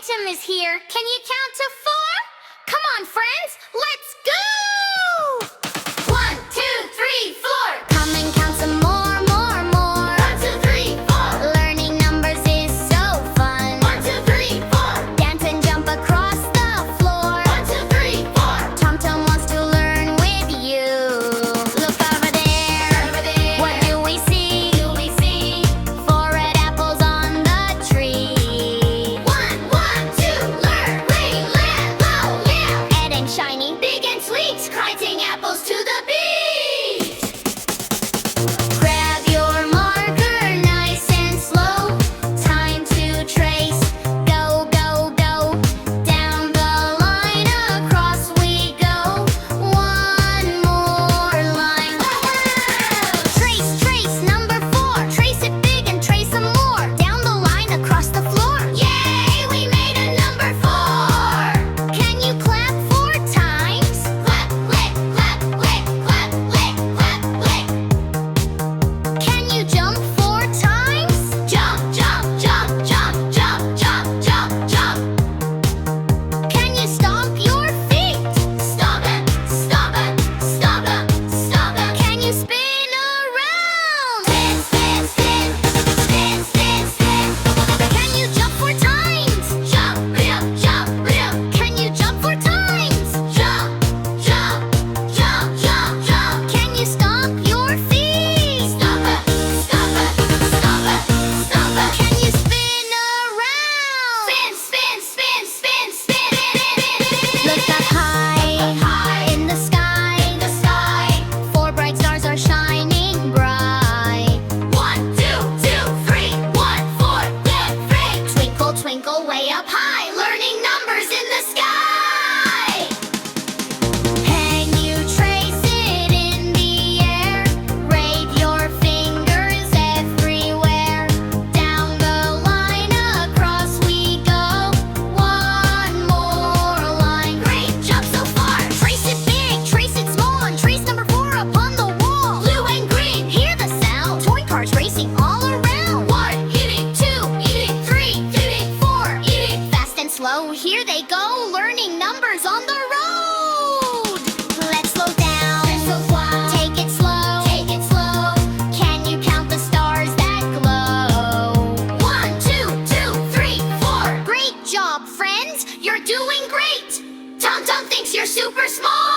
TumTum is here. Can you count to 4? Come on, friends, let's go! 1, 2, 3, 4. Come and count some more, more, more. 1, 2, 3, 4. Learning numbers is so fun. 1, 2, 3, 4. Dance and jump across the floor. 1, 2, 3, 4. TumTum wants to learn with you. Look over there. Over there. What do we see? Do we see 4 red apples on the tree? 1, 1, 2, learn, we laugh, oh yeah. Red and shiny, big and sweet, crunching apples to the beat. Grab your marker, nice and slow. Time to trace. Go, go, go. Down the line, across we go. One more line. Trace, trace, number 4. Trace it big and trace some more. Down the line, across the floor. Yay, we made a number 4. Can you clap 4 times? Clap, click, clap, click, clap, click, clap, click. Can you jump 4 times? Jump, jump, jump, jump, jump, jump, jump, jump. Can you stomp your feet? Stomp it, stomp it, stomp it, stomp it. Can you spin around? Spin, spin, spin, spin, spin, spin. Can you jump 4 times? Jump, rip, jump, rip. Can you jump 4 times? Jump, jump, jump, jump, jump. Can you stomp your feet? Stomp it, stomp it, stomp it, stomp it. Can you spin around? Spin, spin, spin, spin, spin. Look up high, in the sky, the sky. 4 bright stars are shining bright. 1, 2, 2, 3, 1, 4, 2, 3. Twinkle, twinkle, way up high, learning numbers in the sky. Can you trace it in the air? Rave your fingers everywhere. Down the line, across we go. One more line. Great job so far. Trace it big, trace it small, and trace number 4 upon the wall. Blue and green, hear the sound. Toy cars racing all around. 1, eating 2, eating 3, eating 4, eating fast and slow. Here they go, learning numbers on the road. Let's slow down. Take it slow. Take it slow. Can you count the stars that glow? 1, 2, 2, 3, 4. Great job, friends. You're doing great. TumTum thinks you're super smart.